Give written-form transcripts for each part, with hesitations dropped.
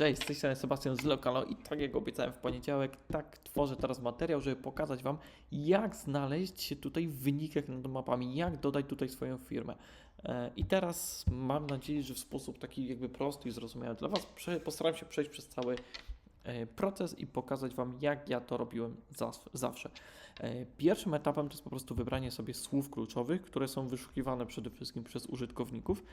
Cześć, z tej strony Sebastian z Lokalo i tak jak obiecałem w poniedziałek, tak tworzę teraz materiał, żeby pokazać Wam, jak znaleźć się tutaj w wynikach nad mapami, jak dodać tutaj swoją firmę. I teraz mam nadzieję, że w sposób taki jakby prosty i zrozumiały dla Was postaram się przejść przez cały proces i pokazać Wam, jak ja to robiłem zawsze. Pierwszym etapem to jest po prostu wybranie sobie słów kluczowych, które są wyszukiwane przede wszystkim przez użytkowników.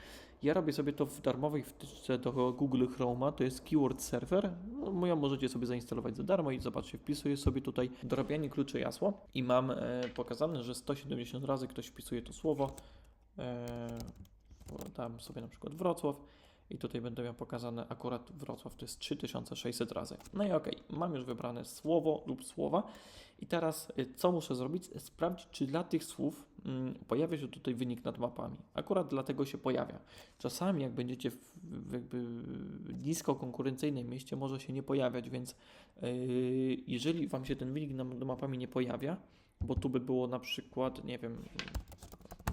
Ja robię sobie to w darmowej wtyczce do Google Chroma, to jest Keyword Server. No, ją możecie sobie zainstalować za darmo i zobaczcie, wpisuję sobie tutaj dorabianie klucze jasło i mam pokazane, że 170 razy ktoś wpisuje to słowo. Dam sobie na przykład Wrocław. I tutaj będę miał pokazane akurat Wrocław, to jest 3600 razy. No i okej, mam już wybrane słowo lub słowa. I teraz co muszę zrobić? Sprawdzić, czy dla tych słów pojawia się tutaj wynik nad mapami. Akurat dlatego się pojawia. Czasami jak będziecie w jakby nisko konkurencyjnym mieście, może się nie pojawiać, więc jeżeli Wam się ten wynik nad mapami nie pojawia, bo tu by było na przykład, nie wiem,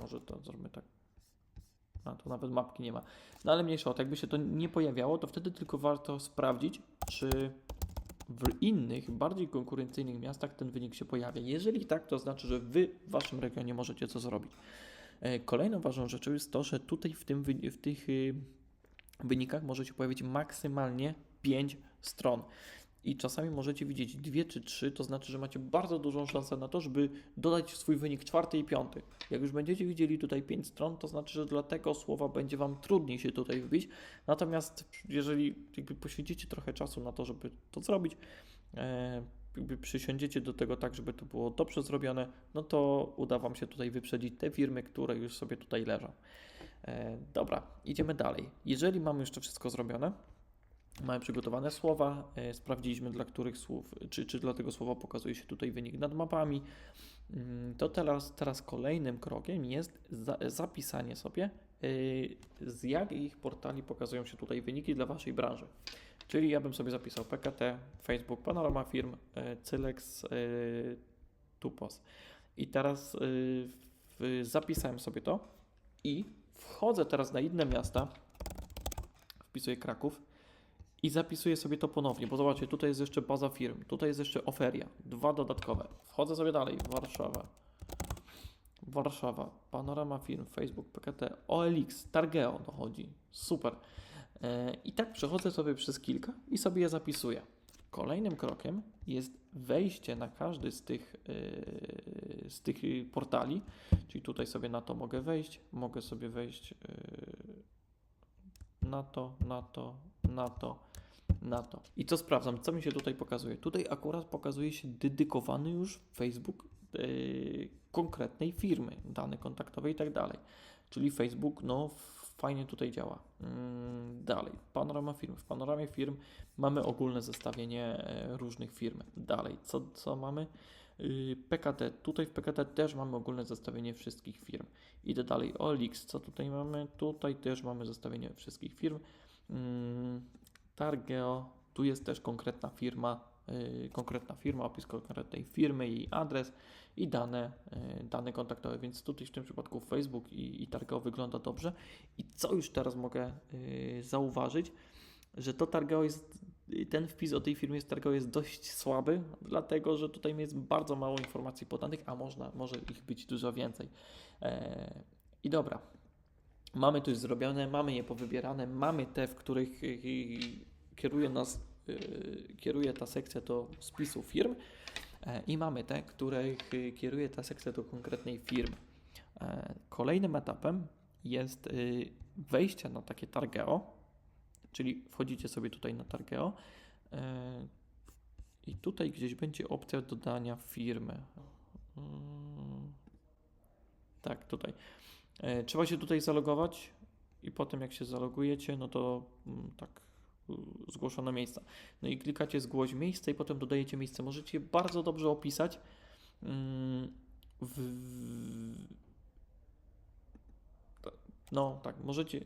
może to zrobimy tak. A tu nawet mapki nie ma. No ale mniejsza o to, jakby się to nie pojawiało, to wtedy tylko warto sprawdzić, czy w innych, bardziej konkurencyjnych miastach ten wynik się pojawia. Jeżeli tak, to znaczy, że Wy w Waszym regionie możecie co zrobić. Kolejną ważną rzeczą jest to, że tutaj w tych wynikach może się pojawić maksymalnie 5 stron. I czasami możecie widzieć 2 czy 3, to znaczy, że macie bardzo dużą szansę na to, żeby dodać swój wynik 4. i 5. Jak już będziecie widzieli tutaj 5 stron, to znaczy, że dla tego słowa będzie Wam trudniej się tutaj wbić. Natomiast jeżeli jakby poświęcicie trochę czasu na to, żeby to zrobić, jakby przysiądziecie do tego tak, żeby to było dobrze zrobione, no to uda Wam się tutaj wyprzedzić te firmy, które już sobie tutaj leżą. Dobra, idziemy dalej. Jeżeli mamy już to wszystko zrobione, mamy przygotowane słowa, sprawdziliśmy dla których słów, czy dla tego słowa pokazuje się tutaj wynik nad mapami, to teraz kolejnym krokiem jest zapisanie sobie, z jakich portali pokazują się tutaj wyniki dla Waszej branży. Czyli ja bym sobie zapisał PKT, Facebook, Panorama Firm, Cylex, Tupos. I teraz zapisałem sobie to i wchodzę teraz na inne miasta, wpisuję Kraków, i zapisuję sobie to ponownie, bo zobaczcie, tutaj jest jeszcze baza firm, tutaj jest jeszcze Oferia, 2 dodatkowe. Wchodzę sobie dalej, Warszawa, Panorama Firm, Facebook, PKT, OLX, Targeo dochodzi, super. I tak przechodzę sobie przez kilka i sobie je zapisuję. Kolejnym krokiem jest wejście na każdy z tych portali, czyli tutaj sobie na to mogę sobie wejść na to. I co sprawdzam? Co mi się tutaj pokazuje? Tutaj akurat pokazuje się dedykowany już Facebook konkretnej firmy, dane kontaktowe i tak dalej. Czyli Facebook, no fajnie tutaj działa. Dalej, Panorama Firm. W Panoramie Firm mamy ogólne zestawienie różnych firm. Dalej, co mamy? PKT. Tutaj w PKT też mamy ogólne zestawienie wszystkich firm. Idę dalej. OLX. Co tutaj mamy? Tutaj też mamy zestawienie wszystkich firm. Targeo, tu jest też konkretna firma, opis konkretnej firmy, jej adres i dane kontaktowe, więc tutaj w tym przypadku Facebook i Targeo wygląda dobrze. I co już teraz mogę zauważyć, że to Targeo jest, ten wpis o tej firmie z Targeo jest dość słaby, dlatego że tutaj jest bardzo mało informacji podanych, a może ich być dużo więcej. I dobra. Mamy to już zrobione, mamy je powybierane, mamy te, w których kieruje ta sekcja do spisu firm i mamy te, których kieruje ta sekcja do konkretnej firmy. Kolejnym etapem jest wejście na takie Targeo, czyli wchodzicie sobie tutaj na Targeo i tutaj gdzieś będzie opcja dodania firmy. Tak, tutaj. Trzeba się tutaj zalogować i potem jak się zalogujecie, no to tak zgłoszone miejsca. No i klikacie zgłoś miejsce i potem dodajecie miejsce. Możecie je bardzo dobrze opisać. No tak, możecie.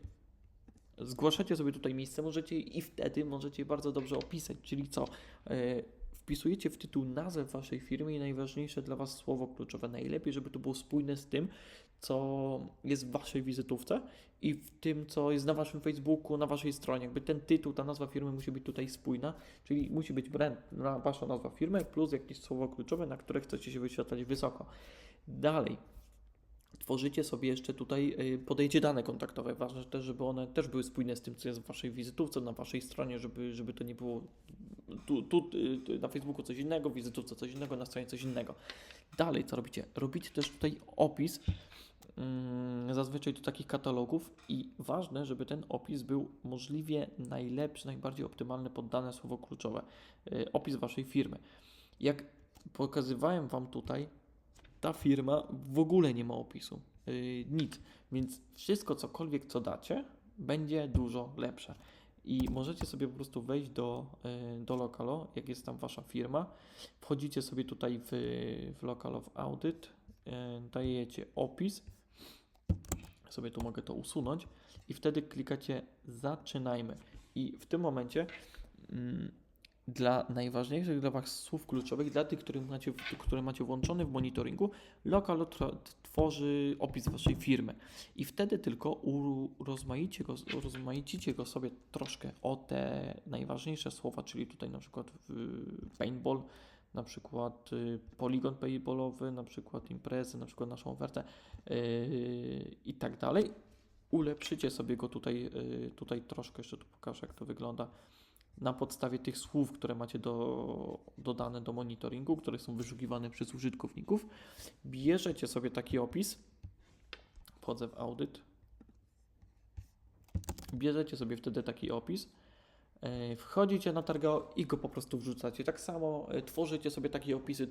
Zgłaszacie sobie tutaj miejsce, możecie i wtedy możecie je bardzo dobrze opisać. Czyli co? wpisujecie w tytuł nazwę waszej firmy i najważniejsze dla was słowo kluczowe. Najlepiej, żeby to było spójne z tym, co jest w waszej wizytówce i w tym, co jest na waszym Facebooku, na waszej stronie. Jakby ten tytuł, ta nazwa firmy musi być tutaj spójna, czyli musi być brand, wasza nazwa firmy plus jakieś słowo kluczowe, na które chcecie się wyświetlać wysoko. Dalej. Tworzycie sobie jeszcze tutaj, podajecie dane kontaktowe. Ważne też, żeby one też były spójne z tym, co jest w waszej wizytówce, na waszej stronie, żeby to nie było tu na Facebooku coś innego, w wizytówce coś innego, na stronie coś innego. Dalej, co robicie? Robicie też tutaj opis, zazwyczaj do takich katalogów i ważne, żeby ten opis był możliwie najlepszy, najbardziej optymalny pod dane słowo kluczowe. Opis waszej firmy. Jak pokazywałem wam tutaj, ta firma w ogóle nie ma opisu. Nic. Więc wszystko, cokolwiek co dacie, będzie dużo lepsze. I możecie sobie po prostu wejść do Localo, jak jest tam wasza firma. Wchodzicie sobie tutaj w Local of Audit, dajecie opis. Sobie tu mogę to usunąć i wtedy klikacie zaczynajmy. I w tym momencie dla najważniejszych dla was słów kluczowych, dla tych, które macie włączone w monitoringu, Localo tworzy opis waszej firmy. I wtedy tylko urozmaicicie go sobie troszkę o te najważniejsze słowa, czyli tutaj na przykład paintball, na przykład poligon paintballowy, na przykład imprezy, na przykład naszą ofertę i tak dalej. Ulepszycie sobie go tutaj troszkę, jeszcze tu pokażę, jak to wygląda. Na podstawie tych słów, które macie dodane do monitoringu, które są wyszukiwane przez użytkowników, bierzecie sobie taki opis, wchodzę w audyt, bierzecie sobie wtedy taki opis, wchodzicie na Targao i go po prostu wrzucacie. Tak samo tworzycie sobie takie opisy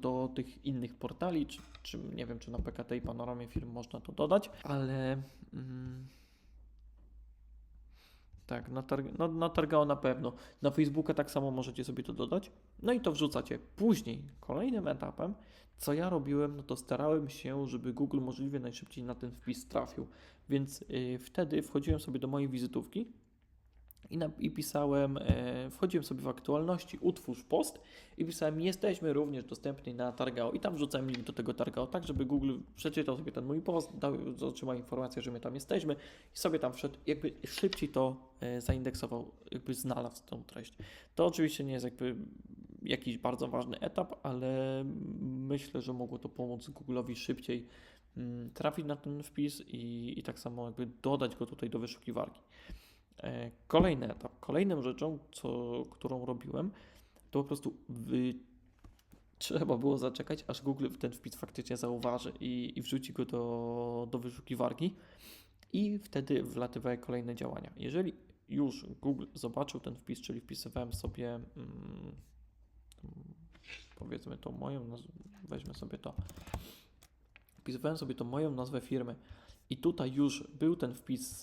do tych innych portali, czy nie wiem, czy na PKT i Panoramie Firm można to dodać, ale tak, na Targao na pewno. Na Facebooka tak samo możecie sobie to dodać. No i to wrzucacie. Później, kolejnym etapem, co ja robiłem, no to starałem się, żeby Google możliwie najszybciej na ten wpis trafił. Więc wtedy wchodziłem sobie do mojej wizytówki i pisałem, wchodziłem sobie w aktualności, utwórz post i pisałem, jesteśmy również dostępni na Targao i tam wrzucałem link do tego Targao, tak żeby Google przeczytał sobie ten mój post, otrzymał informację, że my tam jesteśmy i sobie tam wszedł, jakby szybciej to zaindeksował, jakby znalazł tą treść. To oczywiście nie jest jakby jakiś bardzo ważny etap, ale myślę, że mogło to pomóc Google'owi szybciej trafić na ten wpis i tak samo jakby dodać go tutaj do wyszukiwarki. Kolejny etap. Kolejną rzeczą, którą robiłem, to po prostu trzeba było zaczekać, aż Google ten wpis faktycznie zauważy i wrzuci go do wyszukiwarki i wtedy wlatywały kolejne działania. Jeżeli już Google zobaczył ten wpis, czyli wpisywałem sobie powiedzmy to moją nazwę, weźmy sobie to, wpisywałem sobie to moją nazwę firmy i tutaj już był ten wpis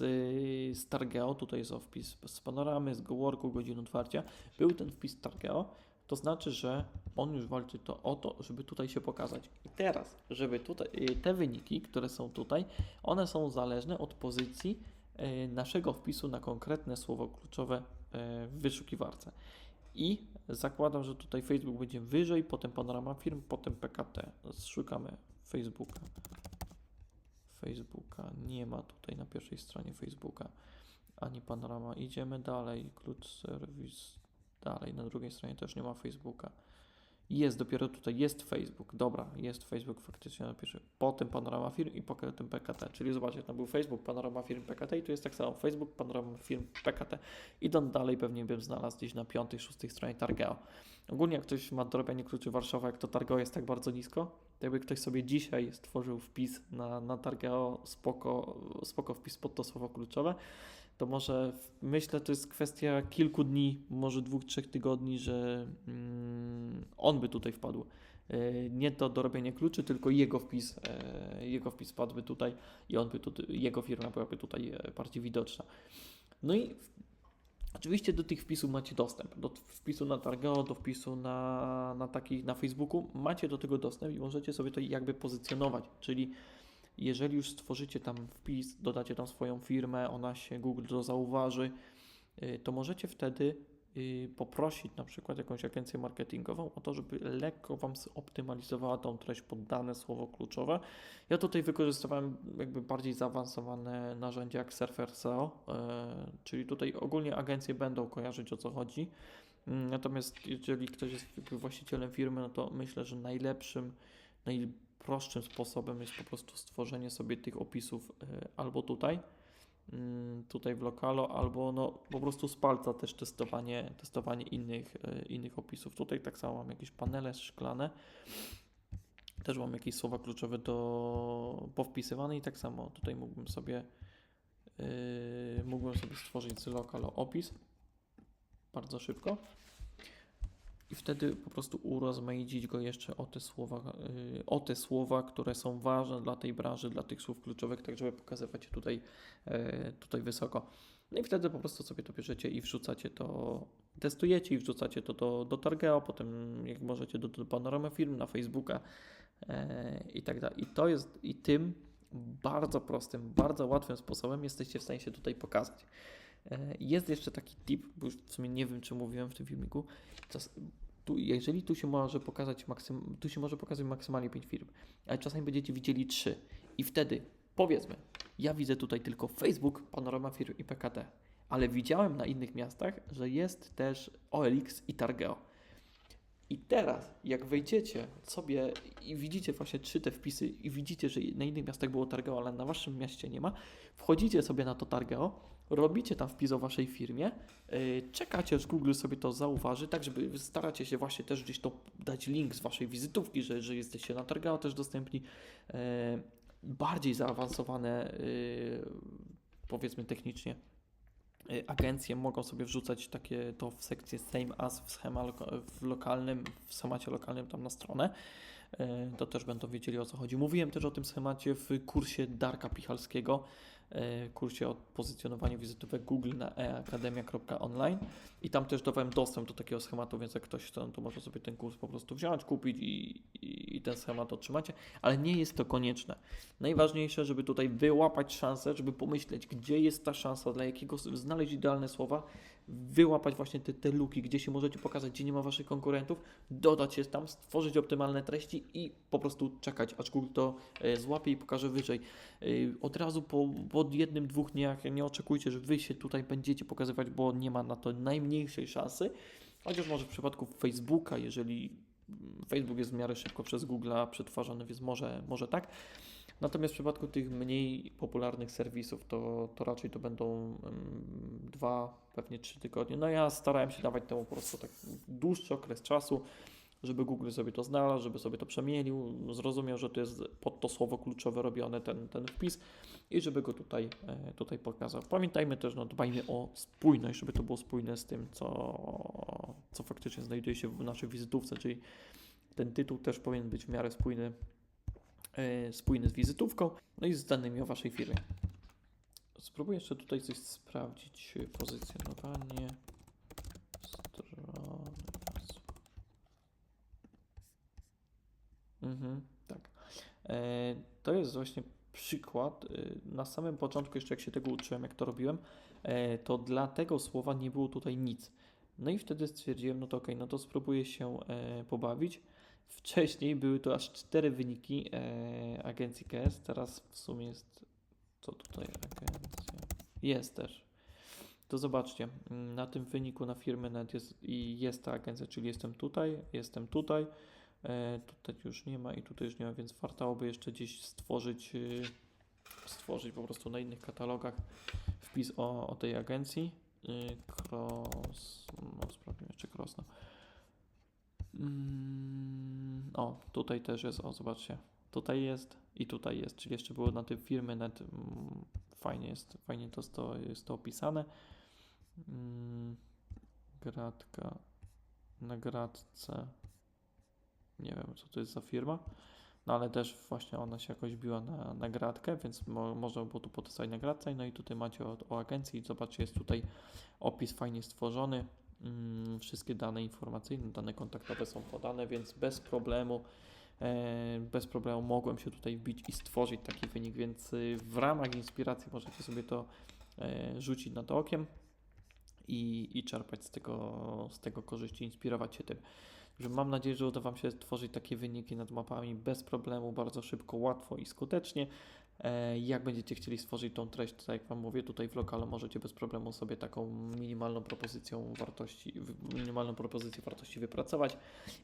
z Targao, tutaj jest wpis z Panoramy, z GoWorku, godzin otwarcia, był ten wpis z Targao, to znaczy, że on już walczy o to, żeby tutaj się pokazać. I teraz, żeby tutaj te wyniki, które są tutaj, one są zależne od pozycji naszego wpisu na konkretne słowo kluczowe w wyszukiwarce. I zakładam, że tutaj Facebook będzie wyżej, potem Panorama Firm, potem PKT. Szukamy Facebooka. Nie ma tutaj na pierwszej stronie Facebooka ani Panorama. Idziemy dalej, klucz serwis, dalej na drugiej stronie też nie ma Facebooka. Jest dopiero tutaj, jest Facebook, dobra, jest Facebook faktycznie na pierwszej, potem Panorama Firm i potem PKT, czyli zobaczcie, tam był Facebook, Panorama Firm, PKT i tu jest tak samo Facebook, Panorama Firm, PKT. Idąc dalej pewnie bym znalazł gdzieś na 5., 6. stronie Targao. Ogólnie jak ktoś ma dorabianie kluczy Warszawa, jak to Targao jest tak bardzo nisko, to jakby ktoś sobie dzisiaj stworzył wpis na Targao, spoko wpis pod to słowo kluczowe, to może myślę, to jest kwestia kilku dni, może 2-3 tygodni, że on by tutaj wpadł. Nie to do robienia kluczy, tylko jego wpis wpadłby tutaj i on by jego firma byłaby tutaj bardziej widoczna. No i oczywiście do tych wpisów macie dostęp. Do wpisu na Targao, do wpisu na Facebooku macie do tego dostęp i możecie sobie to jakby pozycjonować, czyli jeżeli już stworzycie tam wpis, dodacie tam swoją firmę, Google to zauważy, to możecie wtedy poprosić na przykład jakąś agencję marketingową o to, żeby lekko Wam zoptymalizowała tą treść pod dane słowo kluczowe. Ja tutaj wykorzystywałem jakby bardziej zaawansowane narzędzia jak Surfer SEO, czyli tutaj ogólnie agencje będą kojarzyć, o co chodzi. Natomiast jeżeli ktoś jest jakby właścicielem firmy, no to myślę, że najprostszym sposobem jest po prostu stworzenie sobie tych opisów albo tutaj w Lokalo, albo no po prostu z palca też testowanie innych opisów. Tutaj tak samo mam jakieś panele szklane, też mam jakieś słowa kluczowe powpisywane i tak samo tutaj mógłbym sobie stworzyć z Lokalo opis bardzo szybko. I wtedy po prostu urozmaicić go jeszcze o te słowa, które są ważne dla tej branży, dla tych słów kluczowych, tak żeby pokazywać je tutaj wysoko. No i wtedy po prostu sobie to bierzecie i wrzucacie to, testujecie i wrzucacie to do Targeo, potem jak możecie do Panoramy Firm, na Facebooka i tak dalej. I tym bardzo prostym, bardzo łatwym sposobem jesteście w stanie się tutaj pokazać. Jest jeszcze taki tip, bo już w sumie nie wiem, czy mówiłem w tym filmiku. Jeżeli tu się może pokazać maksymalnie 5 firm, ale czasami będziecie widzieli 3 i wtedy powiedzmy, ja widzę tutaj tylko Facebook, Panorama Firm i PKT, ale widziałem na innych miastach, że jest też OLX i Targeo. I teraz, jak wejdziecie sobie i widzicie właśnie 3 te wpisy i widzicie, że na innych miastach było Targeo, ale na waszym mieście nie ma, wchodzicie sobie na to Targeo, robicie tam wpis o waszej firmie, czekacie, aż Google sobie to zauważy, tak żeby staracie się właśnie też gdzieś to dać link z waszej wizytówki, że jesteście na Targeo też dostępni. Bardziej zaawansowane, powiedzmy technicznie, agencje mogą sobie wrzucać to w sekcję Same As w schemacie lokalnym tam na stronę. To też będą wiedzieli, o co chodzi. Mówiłem też o tym schemacie w kursie Darka Pichalskiego, kursie o pozycjonowaniu wizytówek Google na eakademia.online i tam też dawałem dostęp do takiego schematu, więc jak ktoś chce, to może sobie ten kurs po prostu wziąć, kupić i ten schemat otrzymacie, ale nie jest to konieczne. Najważniejsze, żeby tutaj wyłapać szansę, żeby pomyśleć, gdzie jest ta szansa, dla jakiego znaleźć idealne słowa, wyłapać właśnie te luki, gdzie się możecie pokazać, gdzie nie ma waszych konkurentów, dodać je tam, stworzyć optymalne treści i po prostu czekać, aż Google to złapie i pokaże wyżej. Od razu po 1-2 dniach nie oczekujcie, że wy się tutaj będziecie pokazywać, bo nie ma na to najmniejszej szansy, chociaż może w przypadku Facebooka, jeżeli Facebook jest w miarę szybko przez Google'a przetwarzany, więc może tak. Natomiast w przypadku tych mniej popularnych serwisów to raczej to będą 2, pewnie 3 tygodnie. No ja starałem się dawać temu po prostu tak dłuższy okres czasu, żeby Google sobie to znalazł, żeby sobie to przemielił, zrozumiał, że to jest pod to słowo kluczowe robiony ten wpis i żeby go tutaj pokazał. Pamiętajmy też, dbajmy o spójność, żeby to było spójne z tym, co faktycznie znajduje się w naszej wizytówce, czyli ten tytuł też powinien być w miarę spójny z wizytówką, no i z danymi o waszej firmie. Spróbuję jeszcze tutaj coś sprawdzić. Pozycjonowanie strony. Tak. To jest właśnie przykład. Na samym początku, jeszcze jak się tego uczyłem, jak to robiłem, to dla tego słowa nie było tutaj nic. No i wtedy stwierdziłem, no to okej, no to spróbuję się pobawić. Wcześniej były to aż 4 wyniki agencji KS, teraz w sumie jest, co tutaj agencja, jest też. To zobaczcie, na tym wyniku na Firmy.net jest ta agencja, czyli jestem tutaj, tutaj już nie ma i tutaj już nie ma, więc wartałoby jeszcze gdzieś stworzyć po prostu na innych katalogach wpis o tej agencji. Sprawdźmy jeszcze Cross. O, tutaj też jest, zobaczcie, tutaj jest i tutaj jest, czyli jeszcze było na tym Firmy.net, fajnie jest to opisane. Gratka na gratce, nie wiem, co to jest za firma, no ale też właśnie ona się jakoś biła na gratkę, więc można było tu potestować na gratce. No i tutaj macie o agencji, zobaczcie, jest tutaj opis fajnie stworzony. Wszystkie dane informacyjne, dane kontaktowe są podane, więc bez problemu mogłem się tutaj wbić i stworzyć taki wynik, więc w ramach inspiracji możecie sobie to rzucić na to okiem i czerpać z tego korzyści, inspirować się tym. Że mam nadzieję, że uda Wam się tworzyć takie wyniki nad mapami bez problemu, bardzo szybko, łatwo i skutecznie. Jak będziecie chcieli stworzyć tą treść, tak jak Wam mówię, tutaj w lokalu możecie bez problemu sobie taką minimalną propozycję wartości wypracować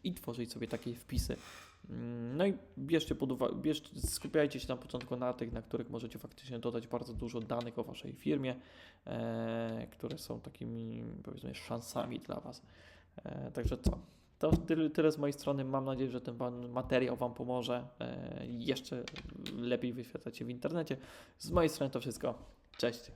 i tworzyć sobie takie wpisy. No i bierzcie pod uwagę, skupiajcie się na początku na tych, na których możecie faktycznie dodać bardzo dużo danych o Waszej firmie, które są takimi, powiedzmy, szansami dla Was. Także co? To tyle z mojej strony. Mam nadzieję, że ten materiał Wam pomoże jeszcze lepiej wyświetlać się w internecie. Z mojej strony to wszystko. Cześć!